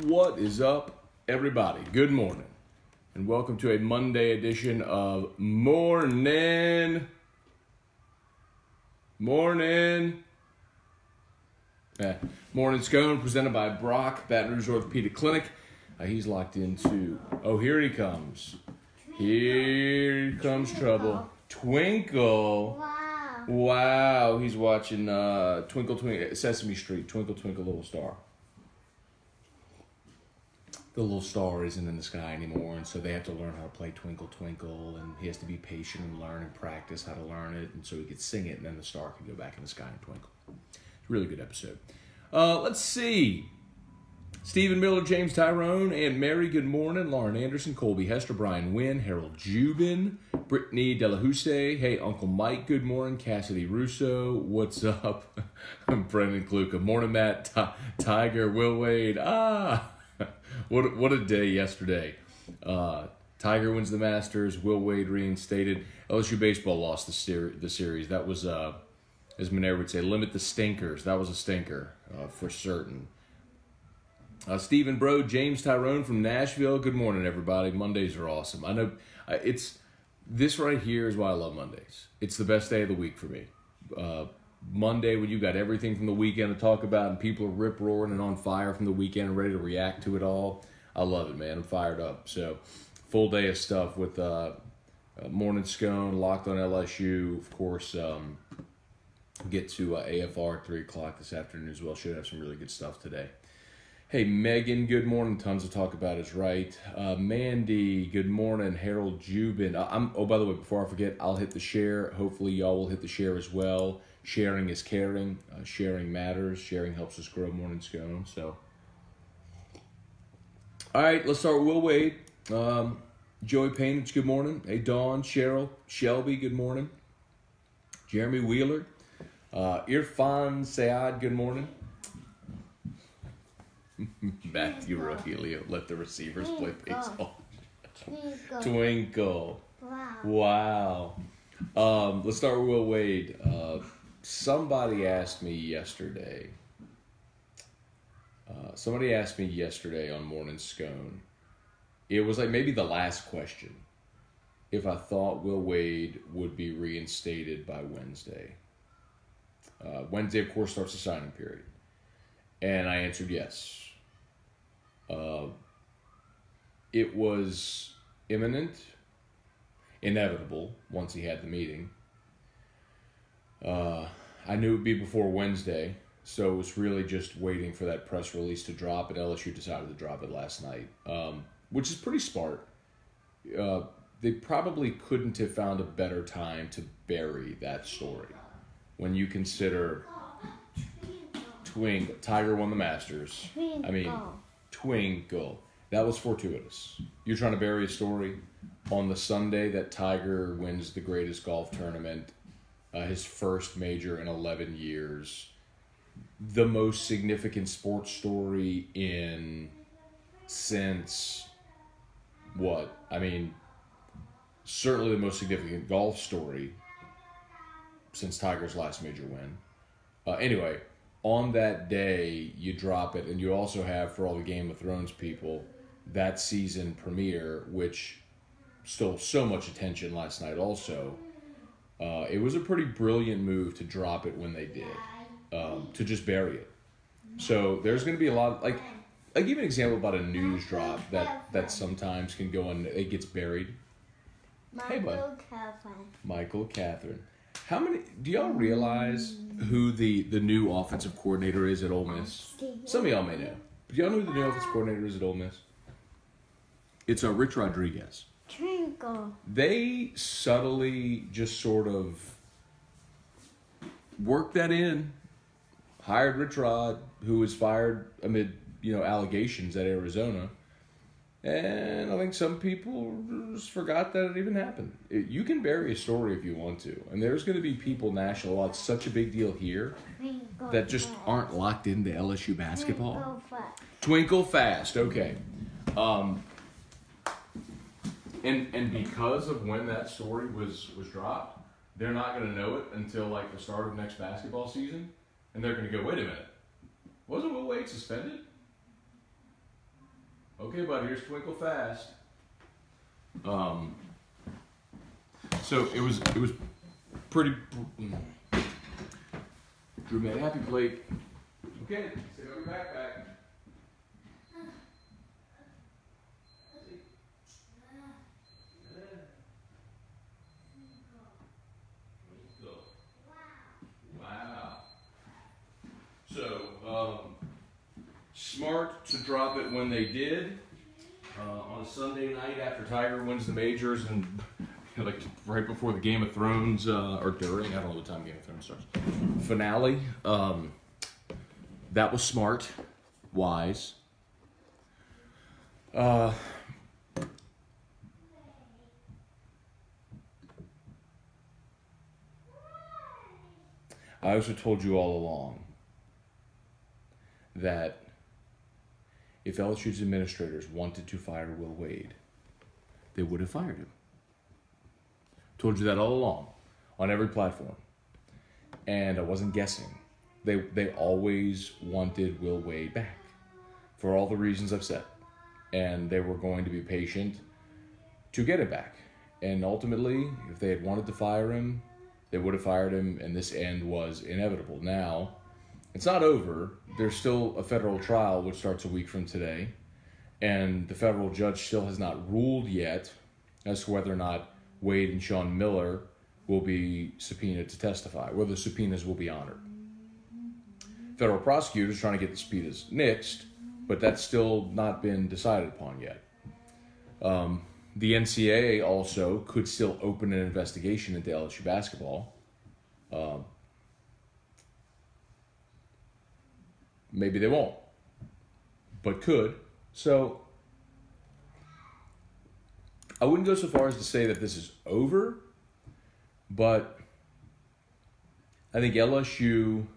What is up, everybody? Good morning, and welcome to a Monday edition of Morning Scone, presented by Brock, Baton Rouge Orthopedic Clinic. He's locked into, here he comes. Here comes trouble. Twinkle. Wow, he's watching Twinkle Twinkle, Sesame Street, Twinkle Twinkle Little Star. The little star isn't in the sky anymore, and so they have to learn how to play Twinkle Twinkle, and he has to be patient and learn and practice how to learn it, and so he could sing it, and then the star can go back in the sky and twinkle. It's a really good episode. Let's see. Stephen Miller, James Tyrone, and Mary, good morning. Lauren Anderson, Colby Hester, Brian Wynn, Harold Jubin, Brittany Delahousse. Hey, Uncle Mike, good morning. Cassidy Russo, what's up? Brendan Kluka, morning, Matt. Tiger, Will Wade. What a day yesterday. Tiger wins the Masters. Will Wade reinstated. LSU baseball lost the series. That was, as Monero would say, limit the stinkers. That was a stinker for certain. Stephen Bro, James Tyrone from Nashville. Good morning, everybody. Mondays are awesome. I know this right here is why I love Mondays. It's the best day of the week for me. Monday, when you got everything from the weekend to talk about and people are rip-roaring and on fire from the weekend and ready to react to it all. I love it, man. I'm fired up. So, full day of stuff with Morning Scone, Locked on LSU. Of course, get to AFR at 3 o'clock this afternoon as well. Should have some really good stuff today. Hey, Megan, good morning. Tons to talk about is right. Mandy, good morning. Harold Jubin. By the way, before I forget, I'll hit the share. Hopefully, y'all will hit the share as well. Sharing is caring. Sharing matters. Sharing helps us grow. Morning Scone. So, all right, let's start with Will Wade. Joey Painage, good morning. Hey, Dawn, Cheryl, Shelby, good morning. Jeremy Wheeler. Irfan Sayad, good morning. Matthew Rogelio, let the receivers play baseball. Twinkle. Wow. Let's start with Will Wade. Somebody asked me yesterday on Morning Scone. It was like maybe the last question. If I thought Will Wade would be reinstated by Wednesday. Wednesday, of course, starts the signing period. And I answered yes. It was imminent, inevitable once he had the meeting. I knew it would be before Wednesday, so it was really just waiting for that press release to drop, and LSU decided to drop it last night, which is pretty smart. They probably couldn't have found a better time to bury that story when you consider Tiger won the Masters. Twinkle. That was fortuitous. You're trying to bury a story on the Sunday that Tiger wins the greatest golf tournament, his first major in 11 years, the most significant sports story since what? Certainly the most significant golf story since Tiger's last major win. Anyway, on that day, you drop it, and you also have, for all the Game of Thrones people, that season premiere, which stole so much attention last night also. It was a pretty brilliant move to drop it when they did, to just bury it. So there's going to be a lot, I'll give you an example about a news drop that sometimes can go on, it gets buried. Michael Catherine. How many, do y'all realize who the new offensive coordinator is at Ole Miss? Some of y'all may know. Do y'all know who the new offensive coordinator is at Ole Miss? It's Rich Rodriguez. Twinkle. They subtly just sort of worked that in, hired Rich Rod, who was fired amid, allegations at Arizona. And I think some people just forgot that it even happened. You can bury a story if you want to. And there's going to be people national, it's such a big deal here, that just aren't locked into LSU basketball. Twinkle fast, okay. And because of when that story was dropped, they're not going to know it until the start of next basketball season. And they're going to go, wait a minute, wasn't Will Wade suspended? Okay, buddy, here's Twinkle Fast. So it was pretty. Drew made a happy plate. Okay, sit on your backpack. Wow. So, smart to drop it when they did. On a Sunday night after Tiger wins the majors and like right before the Game of Thrones, or during, I don't know what time Game of Thrones starts, finale. That was smart, wise. I also told you all along that if LSU's administrators wanted to fire Will Wade, they would have fired him. Told you that all along, on every platform. And I wasn't guessing. They always wanted Will Wade back, for all the reasons I've said. And they were going to be patient to get it back. And ultimately, if they had wanted to fire him, they would have fired him, and this end was inevitable. Now, it's not over. There's still a federal trial, which starts a week from today. And the federal judge still has not ruled yet as to whether or not Wade and Sean Miller will be subpoenaed to testify, whether the subpoenas will be honored. Federal prosecutors trying to get the subpoenas nixed, but that's still not been decided upon yet. The NCAA also could still open an investigation into LSU basketball. Maybe they won't, but could. So I wouldn't go so far as to say that this is over, but I think LSU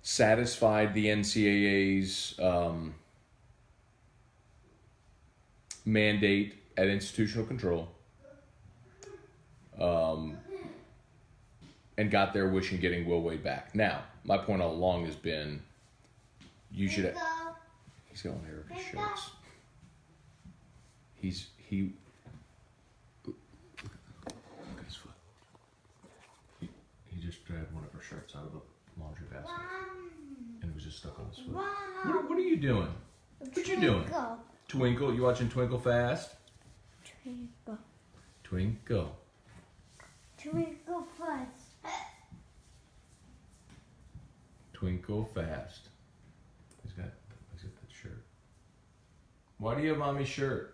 satisfied the NCAA's mandate at institutional control, and got their wish in getting Will Wade back. Now, my point all along has been, you should. He's going there with his shirts. He. Look at his foot. He just grabbed one of her shirts out of the laundry basket, and it was just stuck on his foot. What are you doing? What you doing? Twinkle. You watching Twinkle Fast? Twinkle. Twinkle. Twinkle Fast. Twinkle Fast. He's got that shirt. Why do you have Mommy's shirt?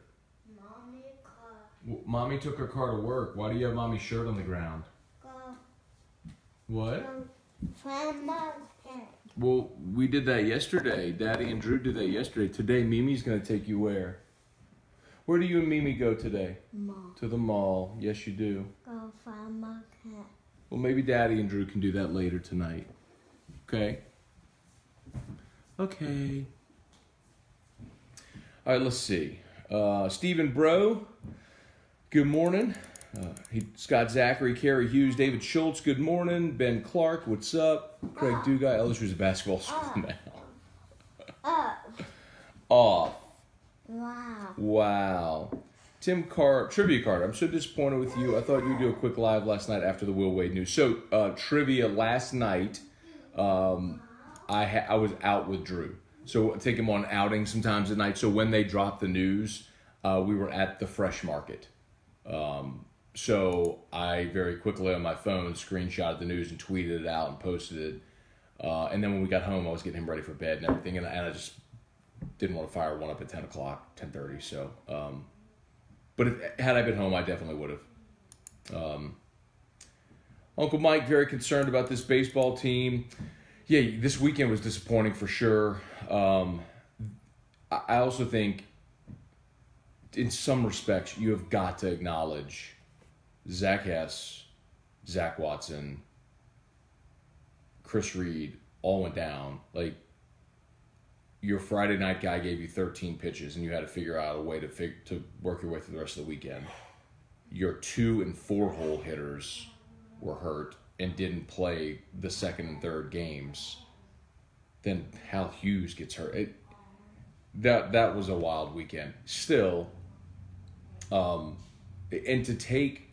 Mommy took her car to work. Why do you have Mommy's shirt on the ground? What? Well, we did that yesterday. Daddy and Drew did that yesterday. Today, Mimi's going to take you where? Where do you and Mimi go today? Mall. To the mall. Yes, you do. Go find my cat. Well, maybe Daddy and Drew can do that later tonight. Okay? Okay. All right, let's see. Stephen Bro, good morning. Scott Zachary, Kerry Hughes, David Schultz, good morning. Ben Clark, what's up? Craig Dugay, LSU's a basketball school now. Off. Wow. Tim Carr, Trivia Card, I'm so disappointed with you. I thought you'd do a quick live last night after the Will Wade news. So, trivia last night, I was out with Drew. So I take him on outings sometimes at night. So when they dropped the news, we were at the Fresh Market. So I very quickly on my phone screenshotted the news and tweeted it out and posted it. And then when we got home, I was getting him ready for bed and everything. And I just didn't want to fire one up at 10 o'clock, 10:30. So, but had I been home, I definitely would have. Uncle Mike, very concerned about this baseball team. Yeah, this weekend was disappointing for sure. I also think, in some respects, you have got to acknowledge Zach Hess, Zach Watson, Chris Reed all went down. Like, your Friday night guy gave you 13 pitches, and you had to figure out a way to work your way through the rest of the weekend. Your 2 and 4 hole hitters were hurt and didn't play the second and third games. Then Hal Hughes gets hurt. that was a wild weekend. Still, and to take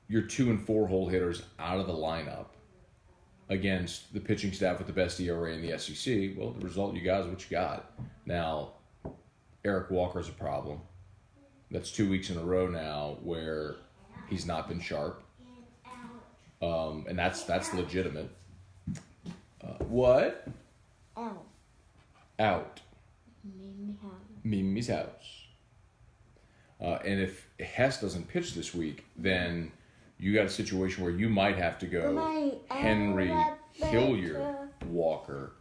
your 2 and 4 hole hitters out of the lineup against the pitching staff with the best ERA in the SEC, well, the result you got is what you got. Now, Eric Walker's a problem. That's 2 weeks in a row now where he's not been sharp, and that's legitimate. What? Out. Mimi's house. And if Hess doesn't pitch this week, then you got a situation where you might have to go Henry, Hilliard, Walker,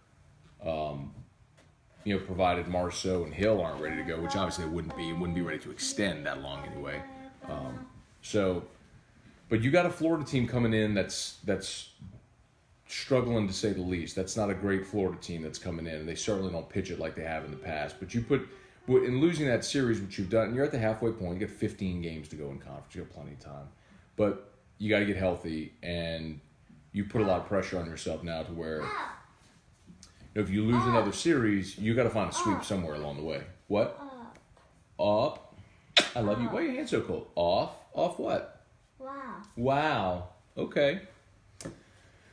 provided Marceau and Hill aren't ready to go, which obviously it wouldn't be ready to extend that long anyway. But you got a Florida team coming in that's struggling to say the least. That's not a great Florida team that's coming in, and they certainly don't pitch it like they have in the past. But in losing that series, which you've done, you're at the halfway point. You got 15 games to go in conference. You got plenty of time. But you got to get healthy, and you put a lot of pressure on yourself now to where if you lose another series, you got to find a sweep somewhere along the way. What? Up. I love you. Why are your hands so cold? Off. Off what? Wow. Okay.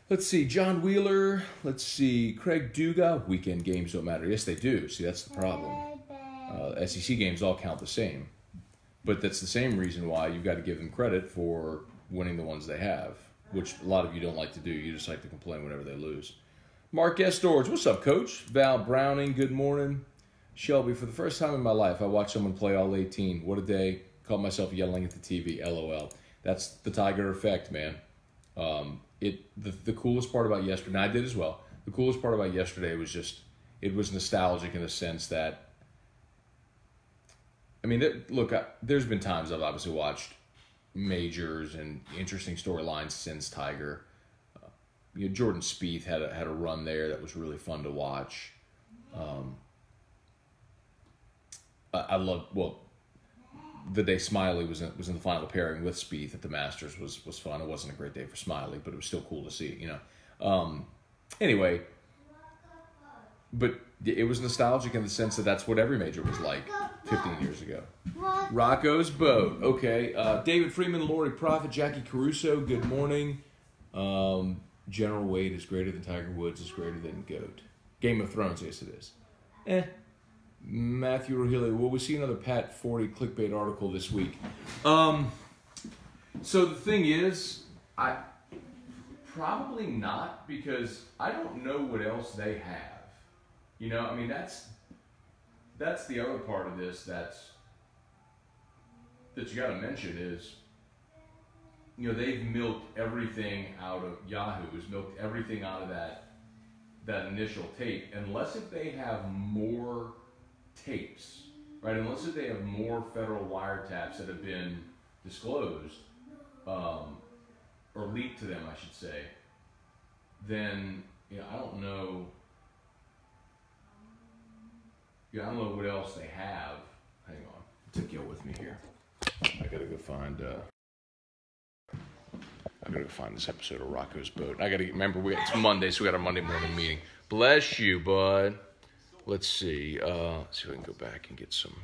Let's see. John Wheeler. Let's see. Craig Duga. Weekend games don't matter. Yes, they do. See, that's the problem. SEC games all count the same. But that's the same reason why you've got to give them credit for winning the ones they have, which a lot of you don't like to do. You just like to complain whenever they lose. Mark Estorge. What's up, Coach? Val Browning. Good morning. Shelby, for the first time in my life, I watched someone play all 18. What a day. Caught myself yelling at the TV. LOL. That's the Tiger effect, man. The coolest part about yesterday, and I did as well, the coolest part about yesterday was just, it was nostalgic in the sense that, I mean, there's been times I've obviously watched majors and interesting storylines since Tiger. Jordan Spieth had a run there that was really fun to watch. I love, the day Smiley was in the final pairing with Spieth at the Masters was fun. It wasn't a great day for Smiley, but it was still cool to see, Anyway, but it was nostalgic in the sense that that's what every major was like 15 years ago. Rocco's Boat. Okay. David Freeman, Lori Prophet, Jackie Caruso, good morning. General Wade is greater than Tiger Woods is greater than GOAT. Game of Thrones, yes it is. Matthew Rohilli, will we see another Pat 40 clickbait article this week? So the thing is, I probably not, because I don't know what else they have. I mean, that's the other part of this that you got to mention is, they've milked everything out of Yahoo's, milked everything out of that initial tape, unless if they have more tapes, right? Unless if they have more federal wiretaps that have been disclosed, or leaked to them, I should say, then, I don't know. I don't know what else they have. Hang on. Take you with me here. I gotta go find this episode of Rocco's Boat. Remember, it's Monday, so we got our Monday morning meeting. Bless you, bud. Let's see. Let's see if I can go back and get some.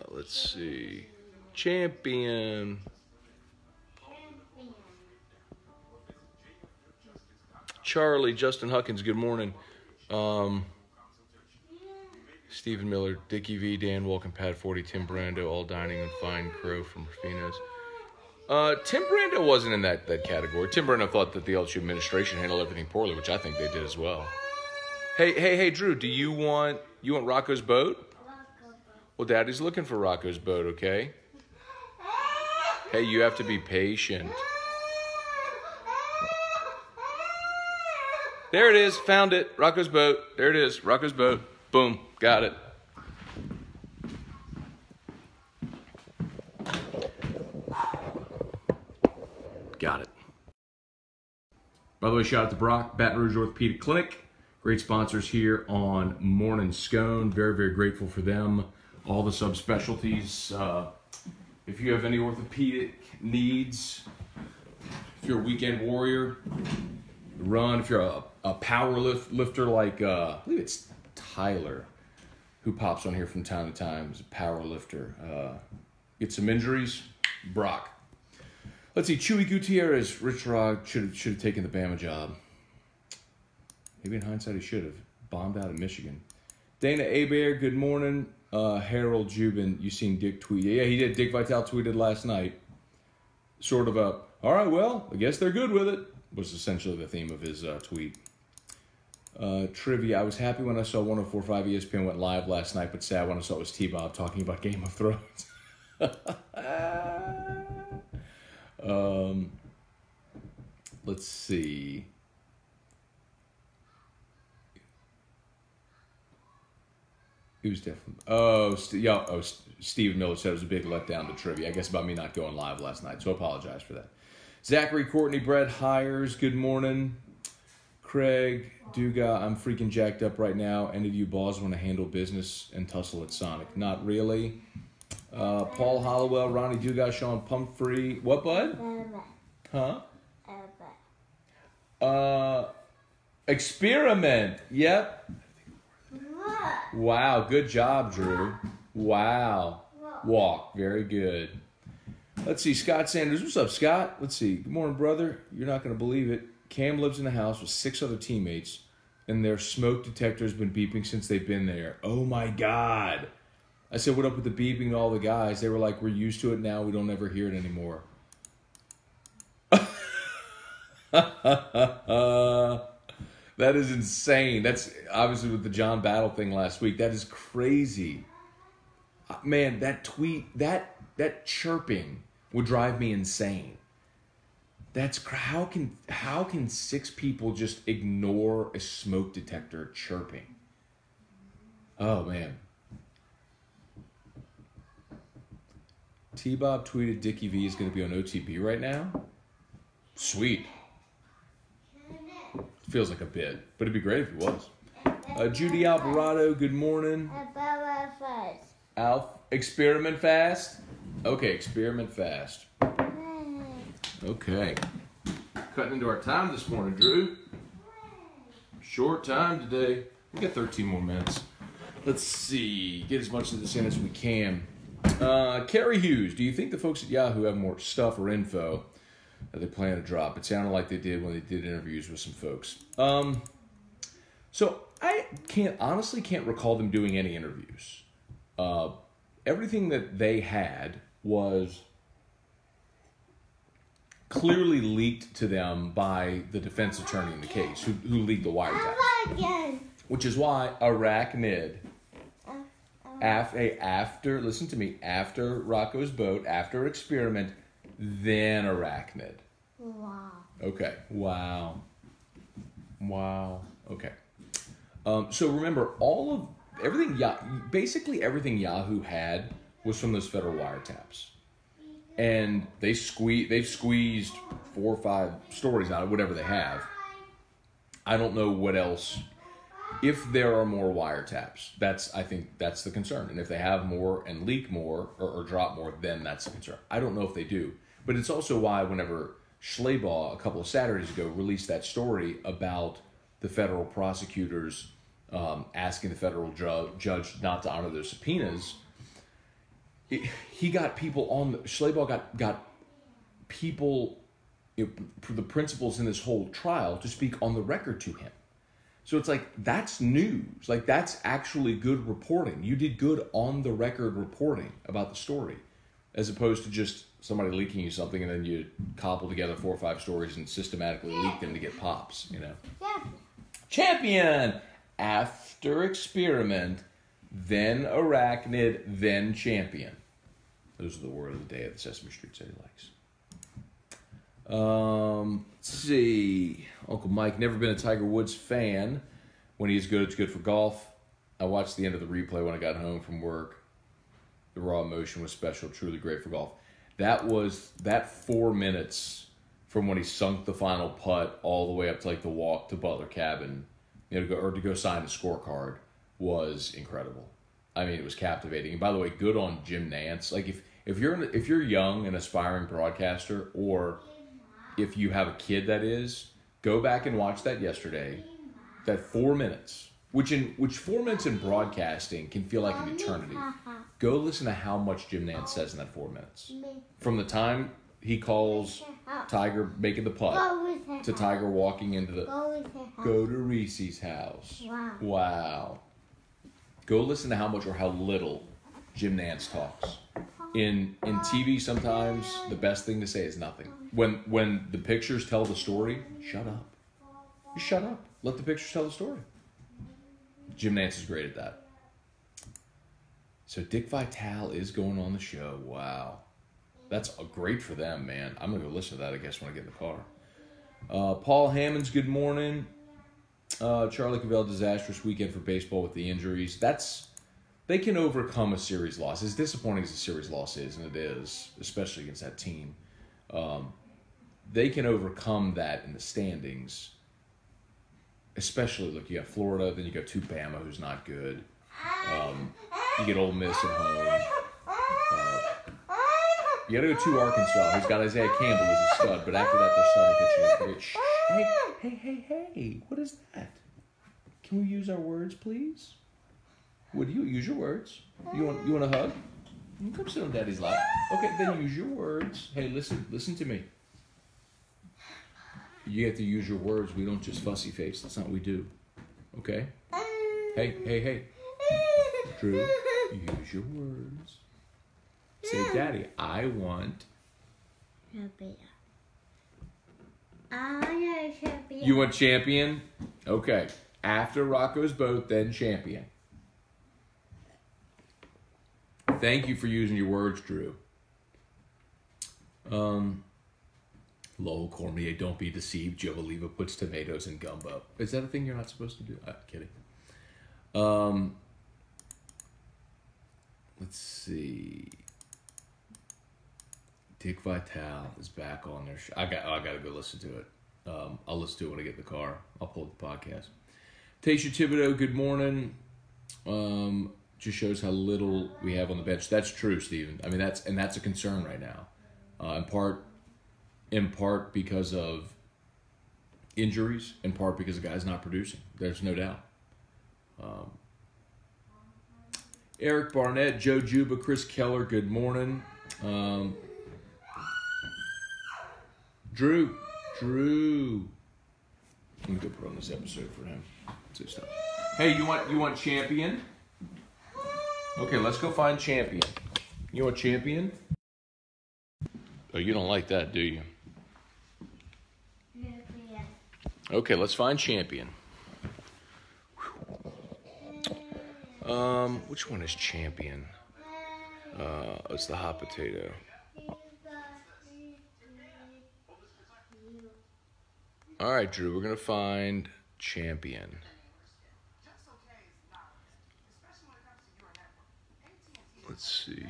Let's see. Champion. Charlie, Justin Huckins, good morning. Stephen Miller, Dickie V, Dan Walken, Pat 40, Tim Brando, all dining on Fine Crow from Rufino's. Tim Brando wasn't in that category. Tim Brando thought that the LSU administration handled everything poorly, which I think they did as well. Hey, Drew, do you want Rocco's Boat? Well, Daddy's looking for Rocco's Boat, okay? Hey, you have to be patient. There it is. Found it. Rocco's Boat. There it is. Rocco's Boat. Boom. Got it. Got it. By the way, shout out to Brock, Baton Rouge Orthopedic Clinic. Great sponsors here on Morning Scone. Very, very grateful for them. All the subspecialties. If you have any orthopedic needs, if you're a weekend warrior, Run. If you're a power lifter like, I believe it's Tyler, who pops on here from time to time. He's a power lifter. Get some injuries. Brock. Let's see. Chewy Gutierrez. Rich Rod should have taken the Bama job. Maybe in hindsight he should have. Bombed out of Michigan. Dana Abear, good morning. Harold Jubin, you seen Dick tweet? Yeah, he did. Dick Vitale tweeted last night. Sort of a, all right, well, I guess they're good with it, was essentially the theme of his tweet. Trivia, I was happy when I saw 104.5 ESPN went live last night, but sad when I saw it was T-Bob talking about Game of Thrones. Let's see. It was definitely... Steve Miller said it was a big letdown to trivia. I guess about me not going live last night, so I apologize for that. Zachary Courtney, Brett Hires, good morning. Craig Duga, I'm freaking jacked up right now. Any of you balls want to handle business and tussle at Sonic? Not really. Paul Hollowell, Ronnie Duga, Sean Pumphrey. What, bud? Huh? Experiment. Yep. Wow, good job, Drew. Wow. Walk. Very good. Let's see, Scott Sanders. What's up, Scott? Let's see. Good morning, brother. You're not going to believe it. Cam lives in the house with 6 other teammates, and their smoke detector's been beeping since they've been there. Oh, my God. I said, what up with the beeping and all the guys? They were like, we're used to it now. We don't ever hear it anymore. That is insane. That's obviously with the John Battle thing last week. That is crazy. Man, that tweet, that chirping would drive me insane. That's how can 6 people just ignore a smoke detector chirping? Oh man. T-Bob tweeted Dickie V is going to be on OTB right now. Sweet. Feels like a bit, but it'd be great if it was. Judy Alvarado, good morning. Experiment fast? Okay, experiment fast. Okay. Cutting into our time this morning, Drew. Short time today. We got 13 more minutes. Let's see. Get as much of this in as we can. Kerry Hughes, do you think the folks at Yahoo have more stuff or info that they plan to drop? It sounded like they did when they did interviews with some folks. So I honestly can't recall them doing any interviews. Everything that they had was clearly leaked to them by the defense attorney in the case, who leaked the wiretap. Which is why Arachnid, after listen to me, after Rocco's Boat, after Experiment, then Arachnid. Wow. Okay. Wow. Okay. So remember, basically everything Yahoo had was from those federal wiretaps, and they've squeezed 4 or 5 stories out of whatever they have. I don't know what else. If there are more wiretaps, I think that's the concern. And if they have more and leak more or drop more, then that's the concern. I don't know if they do. But it's also why whenever Schleybaugh a couple of Saturdays ago released that story about the federal prosecutors asking the federal judge not to honor their subpoenas, he got people on Schleybaugh got people, the principals in this whole trial to speak on the record to him. So it's like, that's news. Like, that's actually good reporting. You did good on the record reporting about the story, as opposed to just somebody leaking you something and then you cobble together 4 or 5 stories and systematically leak them to get pops, you know? Yeah. Champion! After Experiment, then Arachnid, then Champion. Those are the word of the day at the Sesame Street said he likes. Let's see. Uncle Mike, never been a Tiger Woods fan. When he's good, it's good for golf. I watched the end of the replay when I got home from work. The raw emotion was special, truly great for golf. That 4 minutes from when he sunk the final putt all the way up to like the walk to Butler Cabin, to go sign the scorecard, was incredible. I mean, it was captivating. And by the way, good on Jim Nantz. Like if you're young and aspiring broadcaster, or if you have a kid that is, Go back and watch that yesterday. That 4 minutes, which 4 minutes in broadcasting can feel like an eternity. Go listen to how much Jim Nantz says in that 4 minutes. From the time he calls Tiger making the putt to Tiger walking into the go to Reese's house. Wow. Go listen to how much or how little Jim Nantz talks. In TV, sometimes the best thing to say is nothing. When the pictures tell the story, shut up. Just shut up. Let the pictures tell the story. Jim Nantz is great at that. So Dick Vitale is going on the show. Wow. That's great for them, man. I'm going to go listen to that, I guess, when I get in the car. Paul Hammonds, good morning. Charlie Cavell, disastrous weekend for baseball with the injuries. They can overcome a series loss. As disappointing as a series loss is, and it is, especially against that team, they can overcome that in the standings. Especially, look, you got Florida, then you got Bama, who's not good. You get Ole Miss at home. You got to go to Arkansas, who's got Isaiah Campbell, who's a stud, but after that, they're starting pitching. Hey, what is that? Can we use our words, please? Would you use your words? You want a hug? You can come sit on Daddy's lap. Okay, then use your words. Hey, listen to me. You have to use your words. We don't just fussy face. That's not what we do. Okay? Hey. Drew, use your words. Say, Daddy, I want... Champion. You want champion? Okay. After Rocco's boat, then champion. Thank you for using your words, Drew. Lowell Cormier, don't be deceived. Joe Oliva puts tomatoes in gumbo. Is that a thing you're not supposed to do? Kidding. Let's see. Dick Vitale is back on their show. I got to go listen to it. I'll listen to it when I get in the car. I'll pull up the podcast. Taysha Thibodeau, good morning. Just shows how little we have on the bench. That's true, Stephen. I mean, that's a concern right now. In part because of injuries, in part because the guy's not producing. There's no doubt. Eric Barnett, Joe Juba, Chris Keller, good morning. Drew. Let me go put on this episode for him. Let's see stuff. Hey, you want champion? Okay, let's go find champion. You want champion? Oh, you don't like that, do you? Okay, let's find champion. Which one is champion? It's the hot potato. All right, Drew, we're going to find champion. Let's see.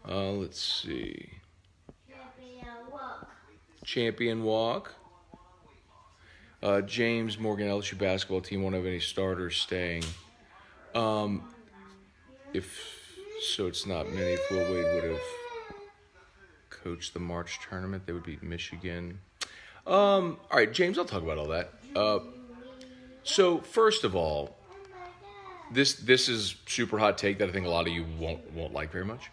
Let's see. Champion walk. James Morgan, LSU basketball team won't have any starters staying. If so, it's not many. If Will Wade would have coached the March tournament, they would beat Michigan. All right, James, I'll talk about all that. So first of all, this is super hot take that I think a lot of you won't like very much.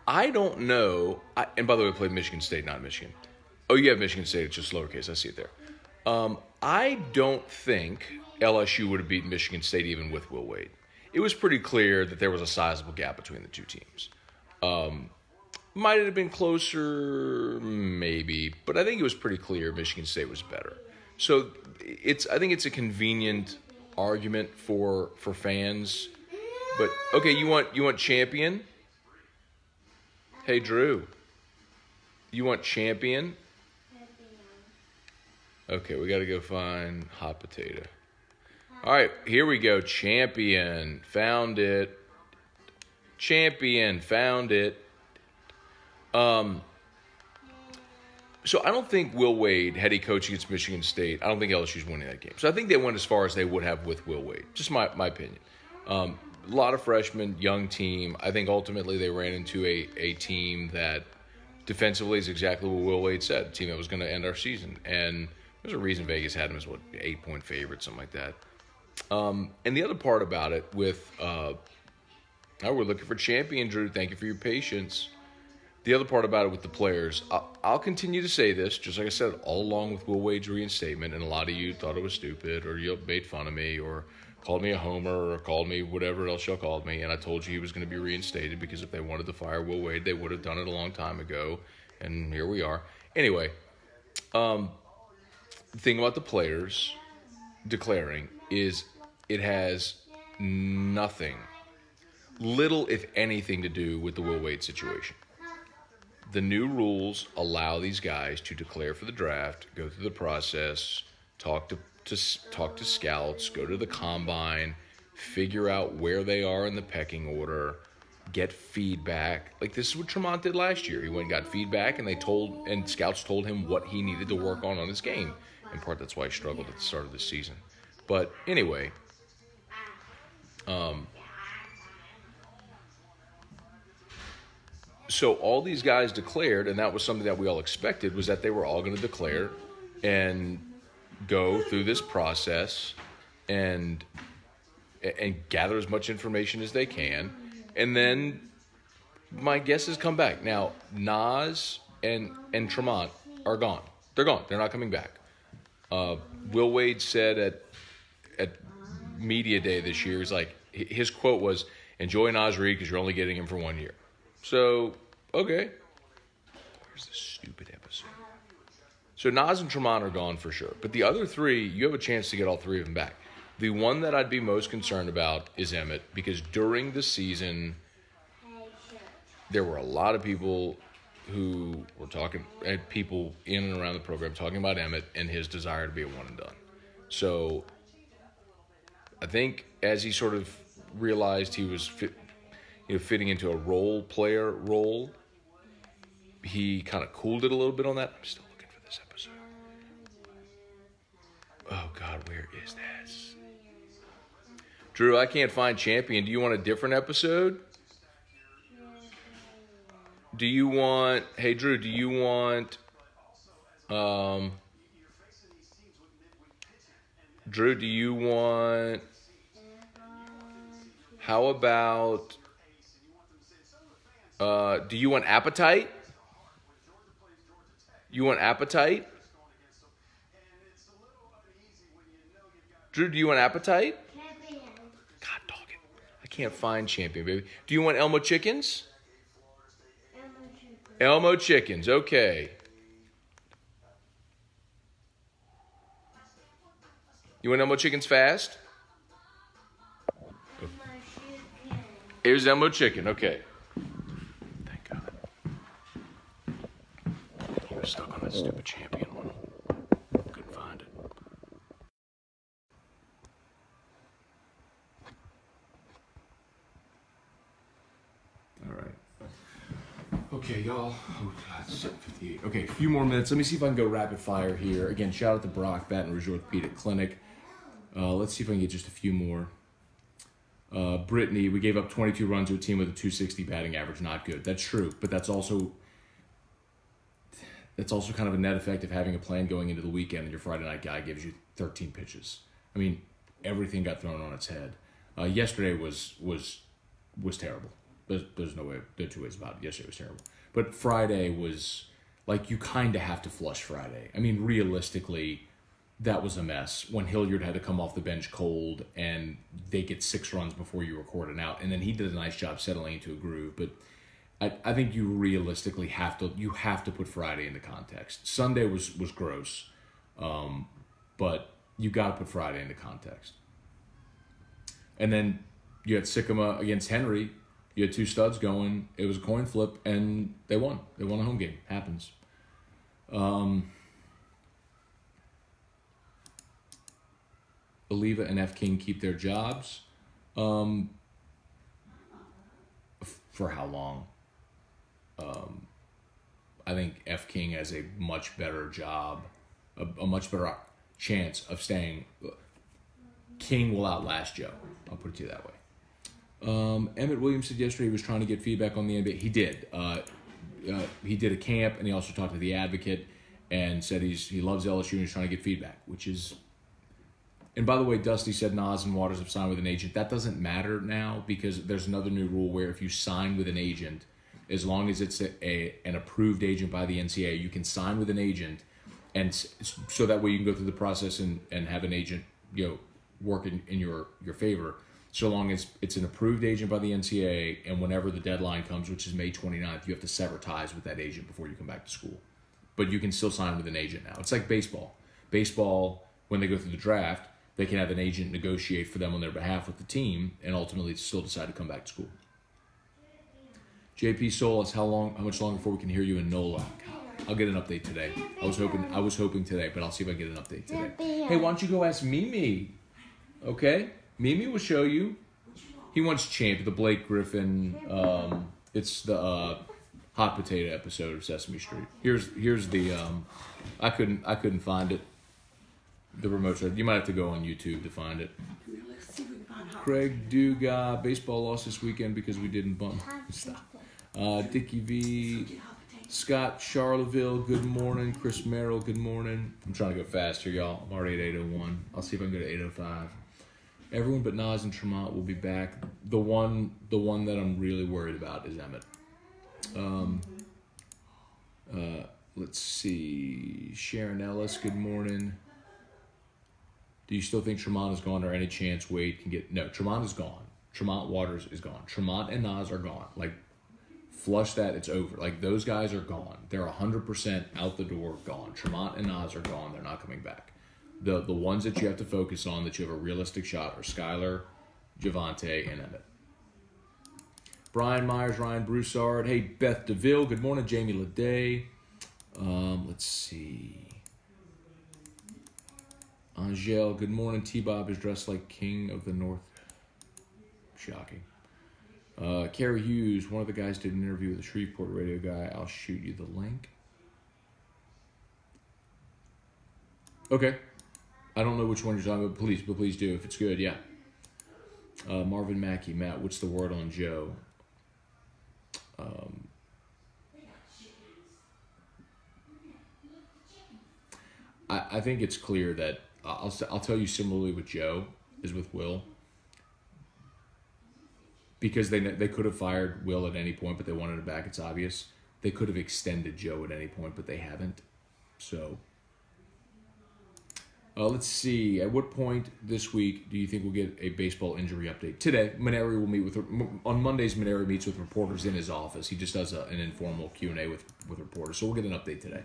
I don't know. And by the way, we played Michigan State, not Michigan. Oh, you have Michigan State. It's just lowercase. I see it there. I don't think LSU would have beaten Michigan State even with Will Wade. It was pretty clear that there was a sizable gap between the two teams. Might it have been closer? Maybe. But I think it was pretty clear Michigan State was better. So I think it's a convenient argument for fans. But okay, you want champion? Hey, Drew. You want champion? Okay, we got to go find hot potato. All right, here we go. Champion. Found it. Champion. Found it. So I don't think Will Wade, had he coached against Michigan State, I don't think LSU's winning that game. So I think they went as far as they would have with Will Wade. Just my opinion. a lot of freshmen, young team. I think ultimately they ran into a team that defensively is exactly what Will Wade said, a team that was going to end our season. And there's a reason Vegas had them as, 8-point favorite, something like that. And the other part about it with, we're looking for champion, Drew. Thank you for your patience. The other part about it with the players, I'll continue to say this, just like I said, all along with Will Wade's reinstatement, and a lot of you thought it was stupid, or you made fun of me, or called me a homer, or called me whatever else y'all called me, and I told you he was going to be reinstated, because if they wanted to fire Will Wade, they would have done it a long time ago, and here we are. Anyway, the thing about the players declaring is it has nothing, little if anything, to do with the Will Wade situation. The new rules allow these guys to declare for the draft, go through the process, talk to scouts, go to the combine, figure out where they are in the pecking order, get feedback. Like, this is what Tremont did last year. He went and got feedback, and scouts told him what he needed to work on his game. In part, that's why he struggled at the start of the season. But anyway, so all these guys declared, and that was something that we all expected, was that they were all going to declare and go through this process and gather as much information as they can. And then my guess is come back. Now, Nas and Tremont are gone. They're gone. They're not coming back. Will Wade said at media day this year, his quote was, "Enjoy Nas Reed because you're only getting him for 1 year." So, okay. Where's this stupid episode? So Nas and Tremont are gone for sure. But the other three, you have a chance to get all three of them back. The one that I'd be most concerned about is Emmett, because during the season, there were a lot of people who were talking, people in and around the program talking about Emmett and his desire to be a one and done. So I think as he sort of realized he was fitting into a role player role, he kind of cooled it a little bit on that. I'm still looking for this episode. Oh, God, where is this? Drew, I can't find Champion. Do you want a different episode? Do you want... Hey, Drew, do you want... Drew, do you want... How about... do you want Appetite? You want Appetite? Drew, do you want Appetite? Champion. God dog it. I can't find Champion, baby. Do you want Elmo Chickens? Elmo Chickens, okay. You want Elmo Chickens fast? Here's Elmo Chicken, okay. Thank God. He was stuck on that stupid Champion one. Couldn't find it. All right. Okay, y'all. Oh, God, 7:58. Okay, a few more minutes. Let me see if I can go rapid fire here. Again, shout out to Brock, Baton Rouge Orthopedic Clinic. Let's see if I can get just a few more. Brittany, we gave up 22 runs to a team with a 260 batting average. Not good. That's true, but that's also kind of a net effect of having a plan going into the weekend, and your Friday night guy gives you 13 pitches. I mean, everything got thrown on its head. Yesterday was terrible. There's no way. There are two ways about it. Yesterday was terrible, but Friday was like, you kind of have to flush Friday. I mean, realistically, that was a mess when Hilliard had to come off the bench cold and they get 6 runs before you record an out. And then he did a nice job settling into a groove. But I think you realistically have to put Friday into context. Sunday was gross, but you got to put Friday into context. And then you had Sycamore against Henry. You had 2 studs going. It was a coin flip, and they won. They won a home game. Happens. Oliva and F. King keep their jobs. For how long? I think F. King has a much better job, a much better chance of staying. King will outlast Joe. I'll put it to you that way. Emmett Williams said yesterday he was trying to get feedback on the NBA. He did. He did a camp, and he also talked to the Advocate and said he loves LSU and he's trying to get feedback, which is... And by the way, Dusty said Nas and Waters have signed with an agent. That doesn't matter now because there's another new rule where if you sign with an agent, as long as it's an approved agent by the NCAA, you can sign with an agent, and so that way you can go through the process and have an agent work in your favor, so long as it's an approved agent by the NCAA, and whenever the deadline comes, which is May 29th, you have to sever ties with that agent before you come back to school. But you can still sign with an agent now. It's like baseball. Baseball, when they go through the draft, they can have an agent negotiate for them on their behalf with the team and ultimately still decide to come back to school. JP Solis, how much longer before we can hear you in NOLA? I'll get an update today. I was hoping today, but I'll see if I get an update today. Hey, why don't you go ask Mimi? Okay? Mimi will show you. He wants Champ, the Blake Griffin. It's the hot potato episode of Sesame Street. Here's the I couldn't find it. The remote show. You might have to go on YouTube to find it. Craig Duga, baseball lost this weekend because we didn't bump. Stop. Dickie V, Scott Charleville, good morning. Chris Merrill, good morning. I'm trying to go fast here, y'all. I'm already at 8:01. I'll see if I can go to 8:05. Everyone but Nas and Tremont will be back. The one that I'm really worried about is Emmett. Let's see. Sharon Ellis, good morning. Do you still think Tremont is gone or any chance Wade can get... No, Tremont is gone. Tremont Waters is gone. Tremont and Nas are gone. Like, flush that, it's over. Like, those guys are gone. They're 100% out the door, gone. Tremont and Nas are gone. They're not coming back. The ones that you have to focus on that you have a realistic shot are Skylar, Javante, and Emmett. Brian Myers, Ryan Broussard. Hey, Beth DeVille. Good morning, Jamie Leday. Let's see. Angel, good morning. T-Bob is dressed like King of the North. Shocking. Carrie Hughes, one of the guys did an interview with the Shreveport radio guy. I'll shoot you the link. Okay. I don't know which one you're talking about, but please do if it's good, yeah. Marvin Mackey, Matt, what's the word on Joe? I think it's clear that I'll tell you similarly with Joe as with Will, because they could have fired Will at any point, but they wanted him back. It's obvious they could have extended Joe at any point, but they haven't. So let's see. At what point this week do you think we'll get a baseball injury update? Today, Maneri will meet on Mondays. Maneri meets with reporters in his office. He just does an informal Q&A with reporters. So we'll get an update today.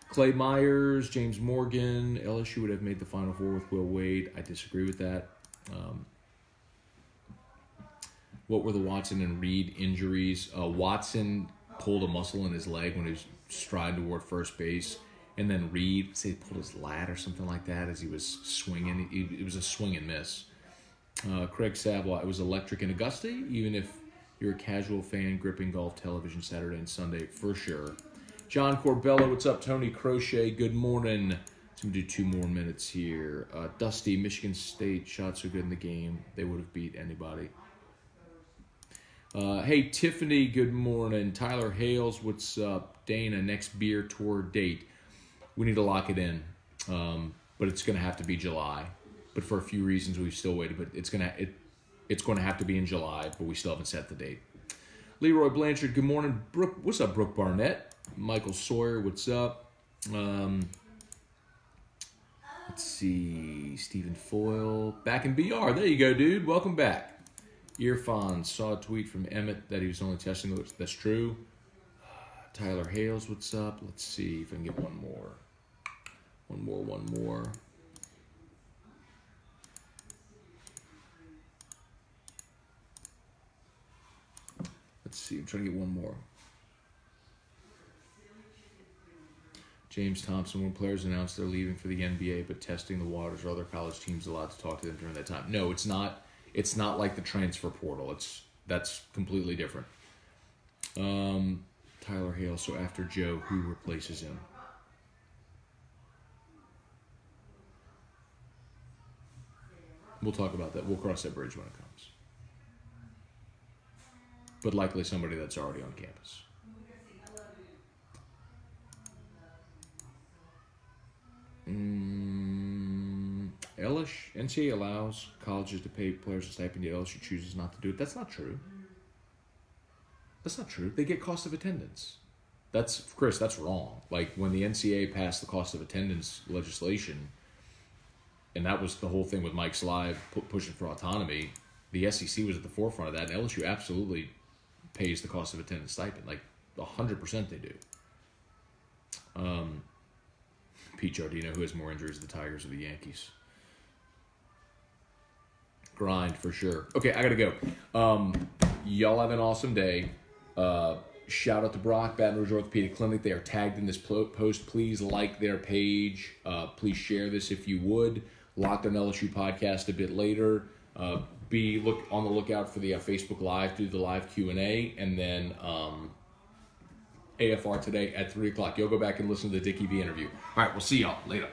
Clay Myers, James Morgan, LSU would have made the Final Four with Will Wade. I disagree with that. What were the Watson and Reed injuries? Watson pulled a muscle in his leg when he was striding toward first base. And then Reed, say he pulled his lat or something like that as he was swinging. It was a swing and miss. Craig Savoy, it was electric in Augusta, even if you're a casual fan gripping golf television Saturday and Sunday, for sure. John Corbella, what's up? Tony Crochet, good morning. Let's do 2 more minutes here. Dusty, Michigan State shot so good in the game, they would have beat anybody. Hey, Tiffany, good morning. Tyler Hales, what's up? Dana, next beer tour date. We need to lock it in, but it's going to have to be July. But for a few reasons, we've still waited. But it's going to have to be in July, but we still haven't set the date. Leroy Blanchard, good morning. Brooke, what's up, Brooke Barnett? Michael Sawyer, what's up? Let's see. Stephen Foyle, back in BR. There you go, dude. Welcome back. Irfan, saw a tweet from Emmett that he was only testing. That's true. Tyler Hales, what's up? Let's see if I can get one more. One more. Let's see. I'm trying to get one more. James Thompson, when players announced they're leaving for the NBA, but testing the waters, are other college teams allowed to talk to them during that time? No, it's not. It's not like the transfer portal. That's completely different. Tyler Hale. So after Joe, who replaces him? We'll talk about that. We'll cross that bridge when it comes. but likely somebody that's already on campus. NCAA allows colleges to pay players a stipend, yet LSU chooses not to do it. That's not true. That's not true. They get cost of attendance. Chris, that's wrong. Like, when the NCAA passed the cost of attendance legislation, and that was the whole thing with Mike Slive pushing for autonomy, the SEC was at the forefront of that, and LSU absolutely pays the cost of attendance stipend. Like, 100% they do. Pete Jardino, who has more injuries, the Tigers or the Yankees? Grind, for sure. Okay, I got to go. Y'all have an awesome day. Shout out to Brock, Baton Rouge Orthopedic Clinic. They are tagged in this post. Please like their page. Please share this if you would. Locked on LSU podcast a bit later. Look on the lookout for the Facebook Live, do the live Q&A, and then AFR today at 3 o'clock. You'll go back and listen to the Dickie B interview. All right, we'll see y'all later.